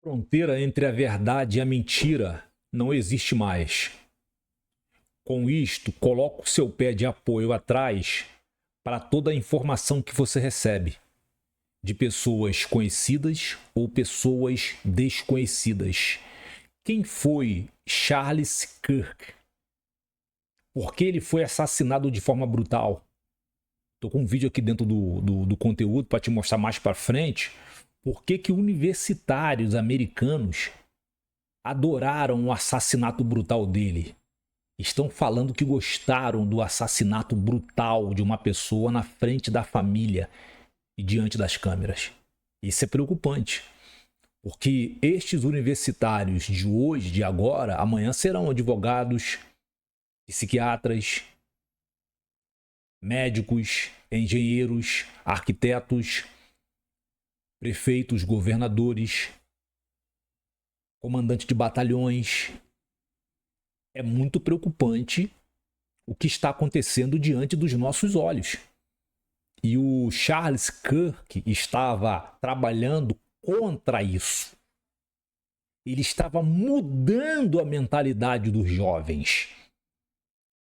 Fronteira entre a verdade e a mentira não existe mais. Com isto, coloque o seu pé de apoio atrás para toda a informação que você recebe de pessoas conhecidas ou pessoas desconhecidas. Quem foi Charles Kirk? Por que ele foi assassinado de forma brutal? Estou com um vídeo aqui dentro do conteúdo para te mostrar mais para frente. Por que universitários americanos adoraram o assassinato brutal dele? Estão falando que gostaram do assassinato brutal de uma pessoa na frente da família e diante das câmeras. Isso é preocupante, porque estes universitários de hoje, de agora, amanhã serão advogados, psiquiatras, médicos, engenheiros, arquitetos, prefeitos, governadores, comandantes de batalhões. É muito preocupante o que está acontecendo diante dos nossos olhos. E o Charles Kirk estava trabalhando contra isso. Ele estava mudando a mentalidade dos jovens.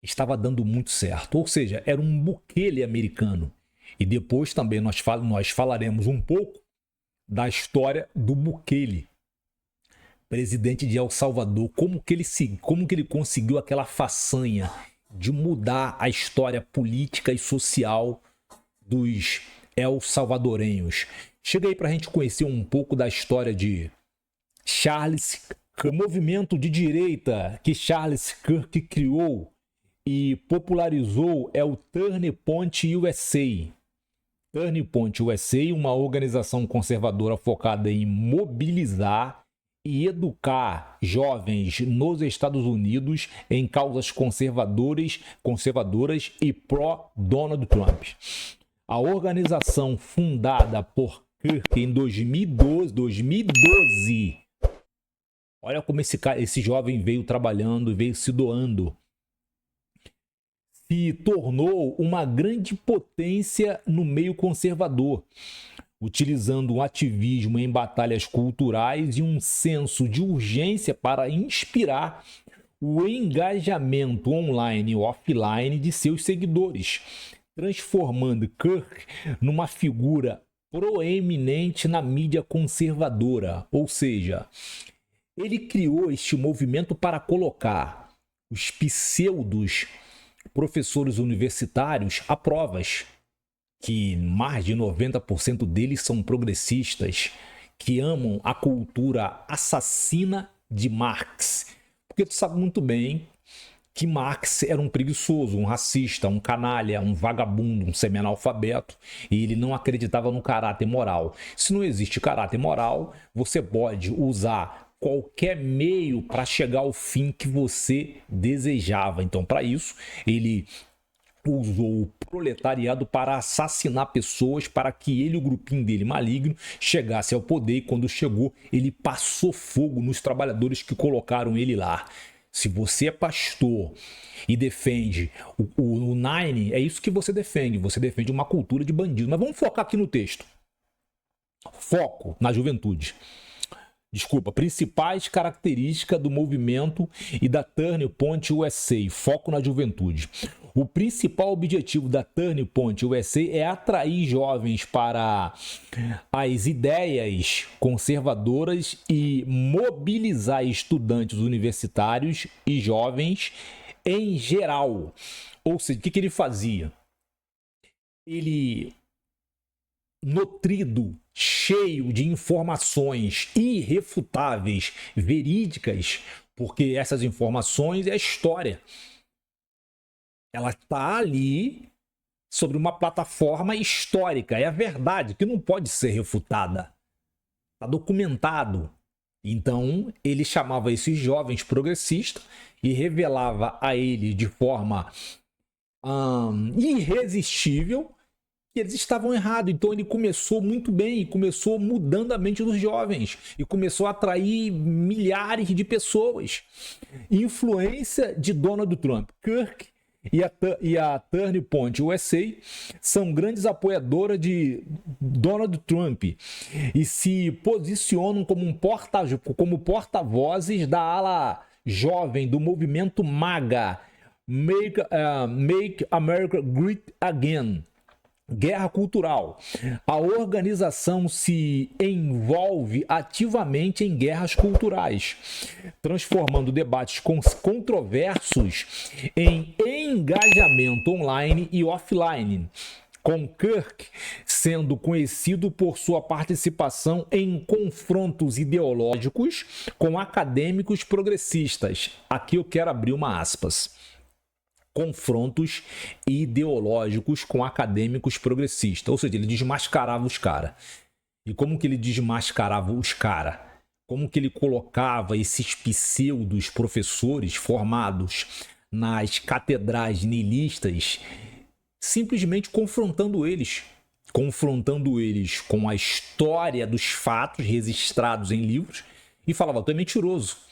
Estava dando muito certo. Ou seja, era um Bukele americano. E depois também nós falaremos um pouco da história do Bukele, presidente de El Salvador, como que ele conseguiu aquela façanha de mudar a história política e social dos El Salvadorenhos. Chega aí para a gente conhecer um pouco da história de Charles Kirk, o movimento de direita que Charles Kirk criou e popularizou é o Turning Point USA. Turning Point USA, uma organização conservadora focada em mobilizar e educar jovens nos Estados Unidos em causas conservadoras e pró-Donald Trump. A organização fundada por Kirk em 2012, olha como esse jovem veio trabalhando e veio se doando, se tornou uma grande potência no meio conservador, utilizando um ativismo em batalhas culturais e um senso de urgência para inspirar o engajamento online e offline de seus seguidores, transformando Kirk numa figura proeminente na mídia conservadora. Ou seja, ele criou este movimento para colocar os pseudos professores universitários a provas, que mais de 90% deles são progressistas, que amam a cultura assassina de Marx. Porque tu sabe muito bem que Marx era um preguiçoso, um racista, um canalha, um vagabundo, um semi-analfabeto, e ele não acreditava no caráter moral. Se não existe caráter moral, você pode usar qualquer meio para chegar ao fim que você desejava. Então, para isso, ele usou o proletariado para assassinar pessoas, para que ele e o grupinho dele maligno chegasse ao poder, e quando chegou, ele passou fogo nos trabalhadores que colocaram ele lá. Se você é pastor e defende o Nine, é isso que você defende uma cultura de bandido. Mas vamos focar aqui no texto. Foco na juventude. Principais características do movimento e da Turning Point USA, foco na juventude. O principal objetivo da Turning Point USA é atrair jovens para as ideias conservadoras e mobilizar estudantes universitários e jovens em geral. Ou seja, o que ele fazia? Ele, nutrido, cheio de informações irrefutáveis, verídicas, porque essas informações é a história. Ela está ali sobre uma plataforma histórica, é a verdade que não pode ser refutada. Está documentado. Então, ele chamava esses jovens progressistas e revelava a ele de forma irresistível que eles estavam errados. Então ele começou muito bem, e começou mudando a mente dos jovens e começou a atrair milhares de pessoas. Influência de Donald Trump. Kirk e a Turning Point USA são grandes apoiadoras de Donald Trump e se posicionam como porta-vozes da ala jovem do movimento MAGA, Make America Great Again. Guerra cultural. A organização se envolve ativamente em guerras culturais, transformando debates controversos em engajamento online e offline, com Kirk sendo conhecido por sua participação em confrontos ideológicos com acadêmicos progressistas. Aqui eu quero abrir uma aspas. Confrontos ideológicos com acadêmicos progressistas, ou seja, ele desmascarava os caras. E como que ele desmascarava os caras? Como que ele colocava esses pseudos professores formados nas catedrais niilistas, simplesmente confrontando eles com a história dos fatos registrados em livros e falava, tu é mentiroso.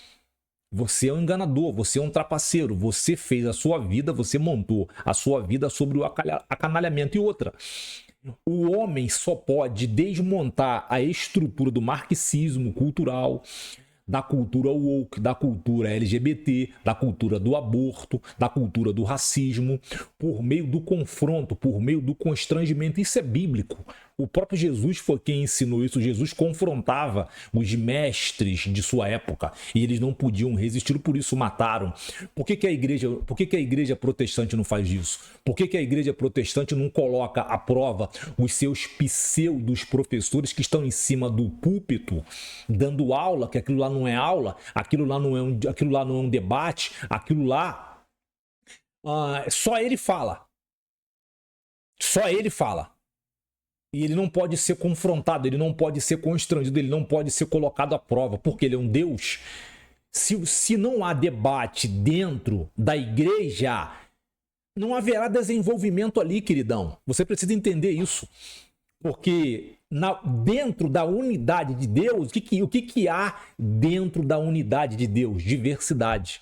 Você é um enganador, você é um trapaceiro, você fez a sua vida, você montou a sua vida sobre o acanalhamento. E outra, o homem só pode desmontar a estrutura do marxismo cultural, da cultura woke, da cultura LGBT, da cultura do aborto, da cultura do racismo, por meio do confronto, por meio do constrangimento. Isso é bíblico. O próprio Jesus foi quem ensinou isso. Jesus confrontava os mestres de sua época e eles não podiam resistir, por isso mataram. Por que a igreja protestante não faz isso? Por que a igreja protestante não coloca à prova os seus pseudos professores que estão em cima do púlpito dando aula, que aquilo lá não é aula, aquilo lá não é um debate, aquilo lá só ele fala. Só ele fala. E ele não pode ser confrontado, ele não pode ser constrangido, ele não pode ser colocado à prova, porque ele é um Deus. Se não há debate dentro da igreja, não haverá desenvolvimento ali, queridão. Você precisa entender isso. Porque dentro da unidade de Deus, o que há dentro da unidade de Deus? Diversidade.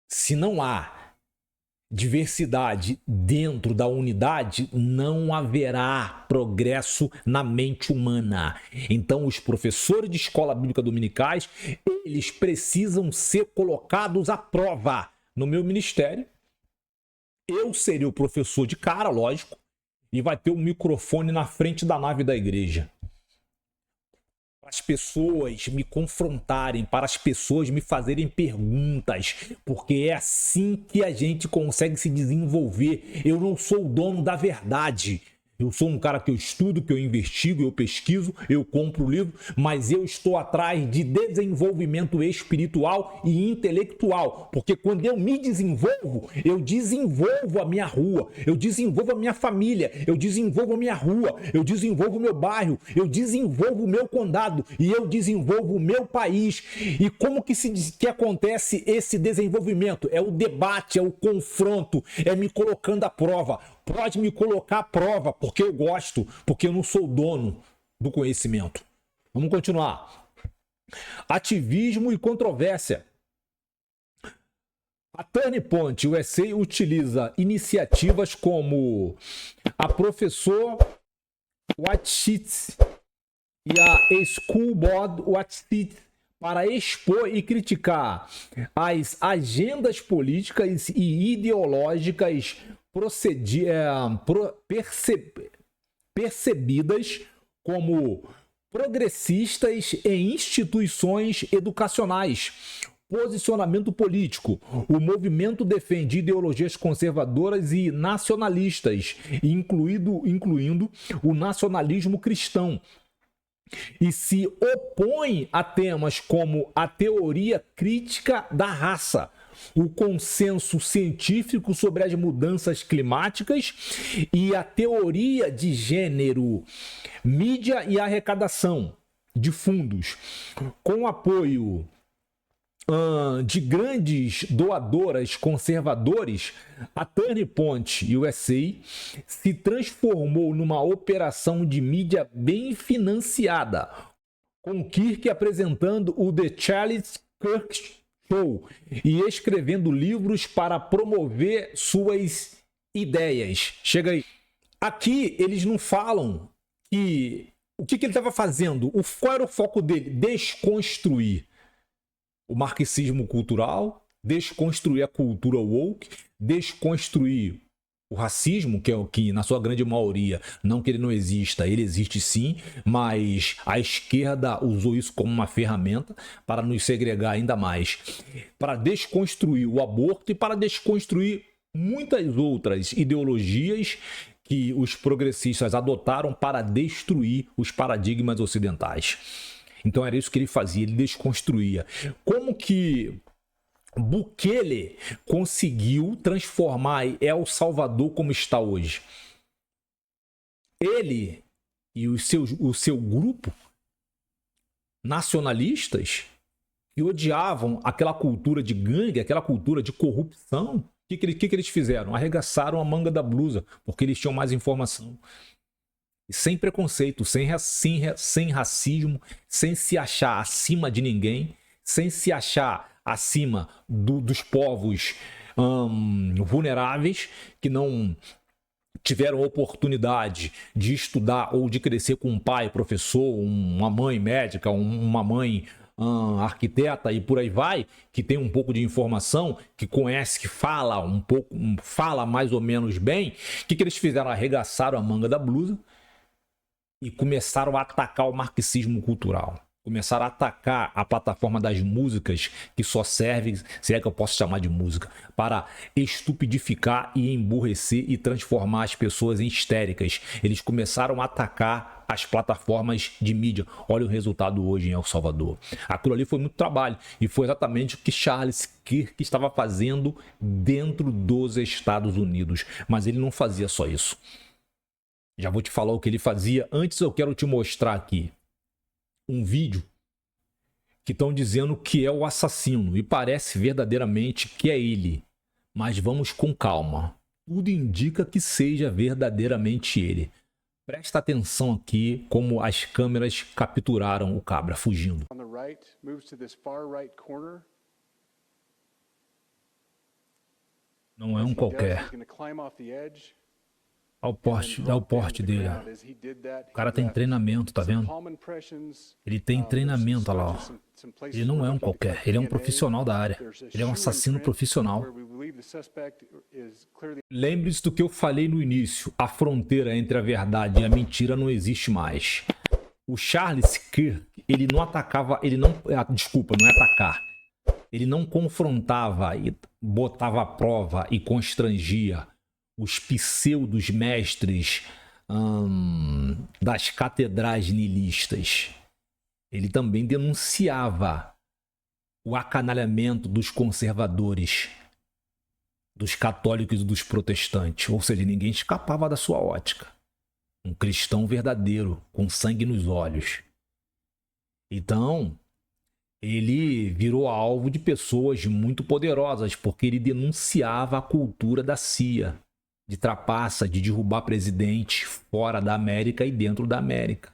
Se não há diversidade dentro da unidade, não haverá progresso na mente humana. Então, os professores de escola bíblica dominicais, eles precisam ser colocados à prova. No meu ministério, eu serei o professor de cara, lógico, e vai ter um microfone na frente da nave da igreja. Para as pessoas me confrontarem, para as pessoas me fazerem perguntas, porque é assim que a gente consegue se desenvolver. Eu não sou o dono da verdade. Eu sou um cara que eu estudo, que eu investigo, eu pesquiso, eu compro livro, mas eu estou atrás de desenvolvimento espiritual e intelectual, porque quando eu me desenvolvo, eu desenvolvo a minha rua, eu desenvolvo a minha família, eu desenvolvo a minha rua, eu desenvolvo o meu bairro, eu desenvolvo o meu condado e eu desenvolvo o meu país. E como que acontece esse desenvolvimento? É o debate, é o confronto, é me colocando à prova. Pode me colocar à prova, porque eu gosto, porque eu não sou dono do conhecimento. Vamos continuar. Ativismo e controvérsia. A Turning Point USA utiliza iniciativas como a Professor Watchit e a School Board Watchit para expor e criticar as agendas políticas e ideológicas percebidas como progressistas em instituições educacionais. Posicionamento político. O movimento defende ideologias conservadoras e nacionalistas, incluindo o nacionalismo cristão, e se opõe a temas como a teoria crítica da raça, o consenso científico sobre as mudanças climáticas e a teoria de gênero, mídia e arrecadação de fundos, com apoio de grandes doadoras conservadores. A Turning Point USA se transformou numa operação de mídia bem financiada, com Kirk apresentando o The Charlie Kirk Show. E escrevendo livros para promover suas ideias. Chega aí. Aqui eles não falam que o que ele estava fazendo, qual era o foco dele? Desconstruir o marxismo cultural, desconstruir a cultura woke, desconstruir o racismo, que é o que, na sua grande maioria, não que ele não exista, ele existe sim, mas a esquerda usou isso como uma ferramenta para nos segregar ainda mais, para desconstruir o aborto e para desconstruir muitas outras ideologias que os progressistas adotaram para destruir os paradigmas ocidentais. Então era isso que ele fazia, ele desconstruía. Como que Bukele conseguiu transformar El Salvador como está hoje? Ele e o seu grupo nacionalistas que odiavam aquela cultura de gangue, aquela cultura de corrupção, o que eles fizeram? Arregaçaram a manga da blusa, porque eles tinham mais informação. E sem preconceito, sem racismo, sem se achar acima de ninguém, sem se achar acima dos povos vulneráveis que não tiveram oportunidade de estudar ou de crescer com um pai professor, uma mãe médica, uma mãe arquiteta e por aí vai, que tem um pouco de informação, que conhece, que fala um pouco, fala mais ou menos bem. O que eles fizeram? Arregaçaram a manga da blusa e começaram a atacar o marxismo cultural. Começaram a atacar a plataforma das músicas, que só serve, se é que eu posso chamar de música, para estupidificar e emburrecer e transformar as pessoas em histéricas. Eles começaram a atacar as plataformas de mídia. Olha o resultado hoje em El Salvador. Aquilo ali foi muito trabalho e foi exatamente o que Charles Kirk estava fazendo dentro dos Estados Unidos. Mas ele não fazia só isso. Já vou te falar o que ele fazia. Antes eu quero te mostrar aqui um vídeo que estão dizendo que é o assassino e parece verdadeiramente que é ele. Mas vamos com calma. Tudo indica que seja verdadeiramente ele. Presta atenção aqui como as câmeras capturaram o cabra fugindo. Não é um qualquer. Olha o porte dele. O cara tem treinamento, tá vendo? Ele tem treinamento, olha lá. Ó. Ele não é um qualquer, ele é um profissional da área. Ele é um assassino profissional. Lembre-se do que eu falei no início. A fronteira entre a verdade e a mentira não existe mais. O Charles Kirk, ele não atacava, desculpa, não é atacar. Ele não confrontava e botava à prova e constrangia os pseudos mestres das catedrais niilistas. Ele também denunciava o acanalhamento dos conservadores, dos católicos e dos protestantes. Ou seja, ninguém escapava da sua ótica. Um cristão verdadeiro, com sangue nos olhos. Então, ele virou alvo de pessoas muito poderosas, porque ele denunciava a cultura da CIA, de trapaça, de derrubar presidente fora da América e dentro da América.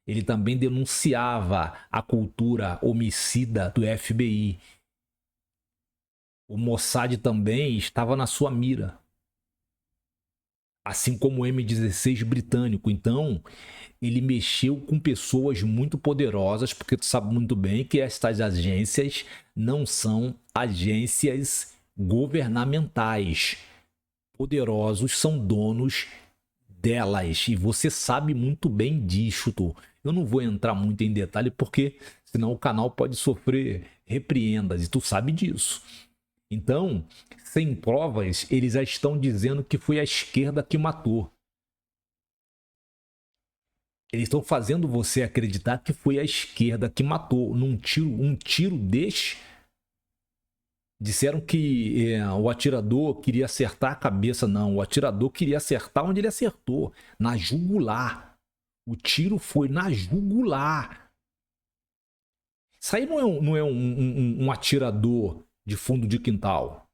Ele também denunciava a cultura homicida do FBI. O Mossad também estava na sua mira, assim como o M16 britânico. Então, ele mexeu com pessoas muito poderosas, porque tu sabe muito bem que estas agências não são agências governamentais. Poderosos são donos delas e você sabe muito bem disso. Eu não vou entrar muito em detalhe porque senão o canal pode sofrer repreendas e tu sabe disso. Então, sem provas, eles já estão dizendo que foi a esquerda que matou. Eles estão fazendo você acreditar que foi a esquerda que matou um tiro deste. Disseram que o atirador queria acertar a cabeça. Não, o atirador queria acertar onde ele acertou, na jugular. O tiro foi na jugular. Isso aí não é um atirador de fundo de quintal.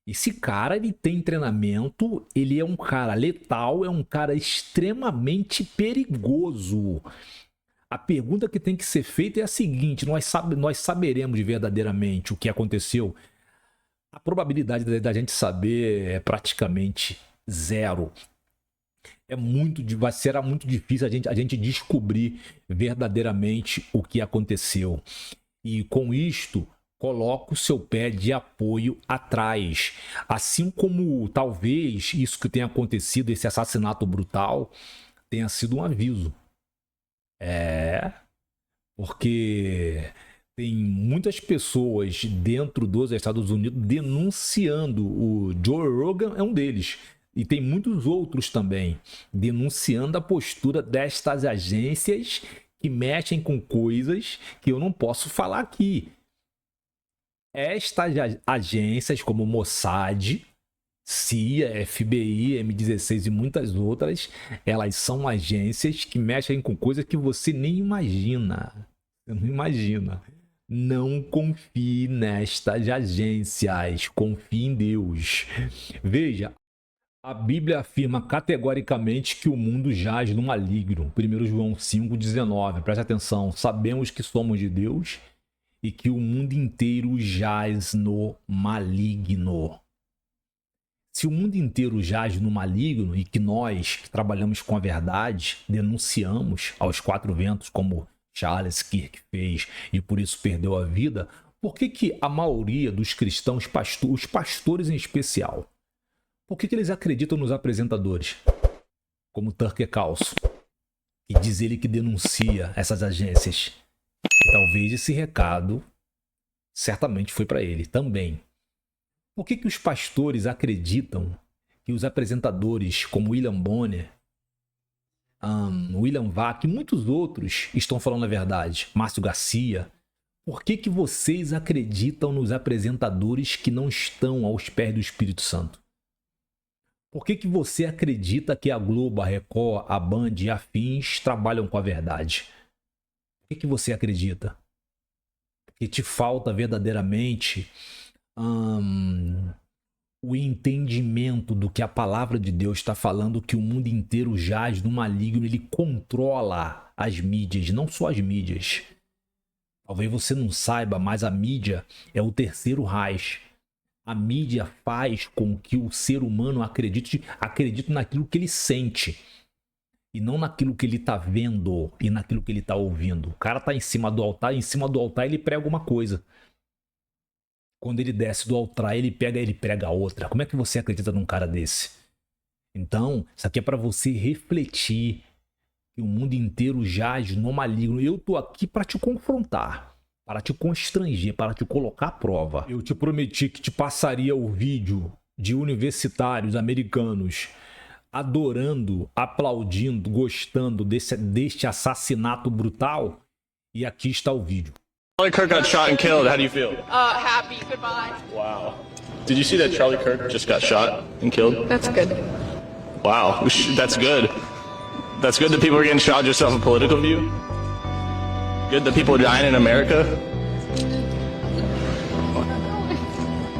Esse cara, ele tem treinamento, ele é um cara letal, é um cara extremamente perigoso. A pergunta que tem que ser feita é a seguinte: nós saberemos verdadeiramente o que aconteceu? A probabilidade da gente saber é praticamente zero. Será muito difícil a gente descobrir verdadeiramente o que aconteceu. E com isto, coloca o seu pé de apoio atrás. Assim como talvez isso que tenha acontecido, esse assassinato brutal, tenha sido um aviso. Porque tem muitas pessoas dentro dos Estados Unidos denunciando. O Joe Rogan é um deles. E tem muitos outros também denunciando a postura destas agências que mexem com coisas que eu não posso falar aqui. Estas agências como Mossad, CIA, FBI, M16 e muitas outras, elas são agências que mexem com coisas que você nem imagina. Você não imagina. Não confie nestas agências, confie em Deus. Veja, a Bíblia afirma categoricamente que o mundo jaz no maligno. 1 João 5,19. Preste atenção. Sabemos que somos de Deus e que o mundo inteiro jaz no maligno. Se o mundo inteiro jaz no maligno e que nós, que trabalhamos com a verdade, denunciamos aos quatro ventos, como Charles Kirk fez e por isso perdeu a vida, por que a maioria dos cristãos, os pastores em especial, por que eles acreditam nos apresentadores, como Tucker Carlson, e diz ele que denuncia essas agências? E talvez esse recado certamente foi para ele também. Por que os pastores acreditam que os apresentadores como William Bonner, William Vac e muitos outros estão falando a verdade? Márcio Garcia. Por que vocês acreditam nos apresentadores que não estão aos pés do Espírito Santo? Por que você acredita que a Globo, a Record, a Band e afins trabalham com a verdade? Por que você acredita? Porque te falta verdadeiramente o entendimento do que a palavra de Deus está falando, que o mundo inteiro jaz no maligno, ele controla as mídias, não só as mídias. Talvez você não saiba, mas a mídia é o terceiro Reich. A mídia faz com que o ser humano acredite naquilo que ele sente e não naquilo que ele está vendo e naquilo que ele está ouvindo. O cara está em cima do altar ele prega uma coisa. Quando ele desce do altar, ele prega outra. Como é que você acredita num cara desse? Então, isso aqui é para você refletir que o mundo inteiro jaz no maligno. Eu tô aqui para te confrontar, para te constranger, para te colocar à prova. Eu te prometi que te passaria o vídeo de universitários americanos adorando, aplaudindo, gostando deste assassinato brutal. E aqui está o vídeo. Charlie Kirk got shot and killed. How do you feel? Happy. Goodbye. Wow. Did you see that Charlie Kirk just got shot and killed? That's good. Wow. That's good. That's good that people are getting shot just off a political view? Good that people are dying in America?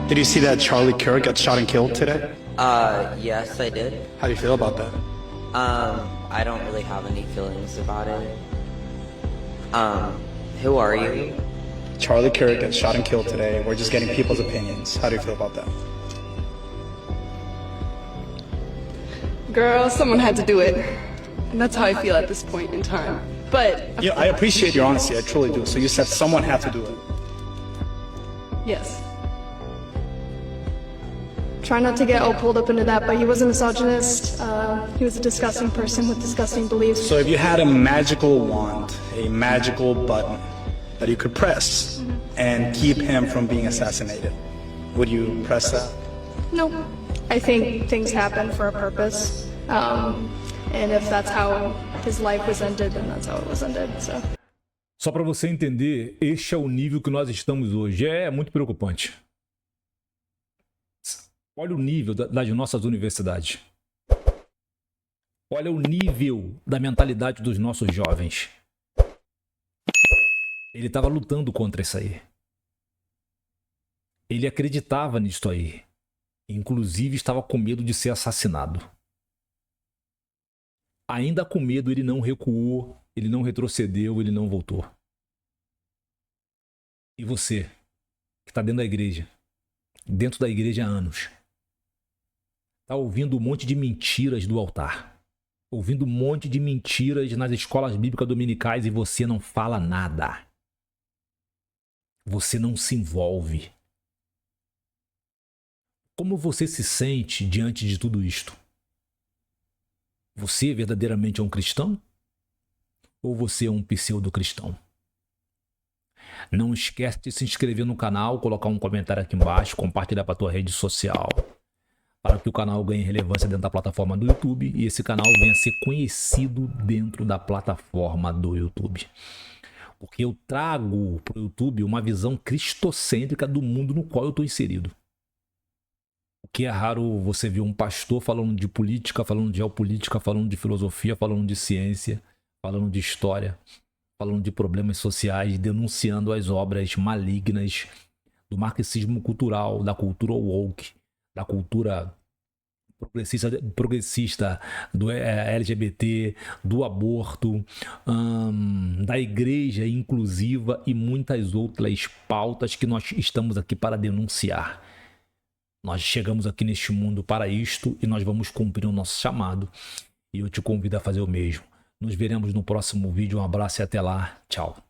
Did you see that Charlie Kirk got shot and killed today? Yes, I did. How do you feel about that? I don't really have any feelings about it. Who are you? Charlie Kirk got shot and killed today. We're just getting people's opinions. How do you feel about that? Girl, someone had to do it. And that's how I feel at this point in time. But Yeah, I appreciate your honesty. I truly do. So you said someone had to do it. yes. Try not to get all pulled up into that, but he was a misogynist. He was a disgusting person with disgusting beliefs. So if you had a magical wand, a magical button that you could press and keep him from being assassinated, would you press that? No, I think things happen for a purpose. And if that's how his life was ended, then that's how it was ended. So. Só para você entender, este é o nível que nós estamos hoje. É muito preocupante. Olha o nível das nossas universidades. Olha o nível da mentalidade dos nossos jovens. Ele estava lutando contra isso aí. Ele acreditava nisso aí. Inclusive estava com medo de ser assassinado. Ainda com medo, ele não recuou ele não retrocedeu, ele não voltou. E você, que está dentro da igreja há anos, está ouvindo um monte de mentiras do altar, ouvindo um monte de mentiras nas escolas bíblicas dominicais e você não fala nada. Você não se envolve. Como você se sente diante de tudo isto? Você verdadeiramente é um cristão? Ou você é um pseudo-cristão? Não esquece de se inscrever no canal, colocar um comentário aqui embaixo, compartilhar para a tua rede social, para que o canal ganhe relevância dentro da plataforma do YouTube e esse canal venha a ser conhecido dentro da plataforma do YouTube. Porque eu trago para o YouTube uma visão cristocêntrica do mundo no qual eu estou inserido. O que é raro você ver um pastor falando de política, falando de geopolítica, falando de filosofia, falando de ciência, falando de história, falando de problemas sociais, denunciando as obras malignas do marxismo cultural, da cultura woke, da cultura progressista do LGBT, do aborto, da igreja inclusiva e muitas outras pautas que nós estamos aqui para denunciar. Nós chegamos aqui neste mundo para isto e nós vamos cumprir o nosso chamado. E eu te convido a fazer o mesmo. Nos veremos no próximo vídeo. Um abraço e até lá. Tchau.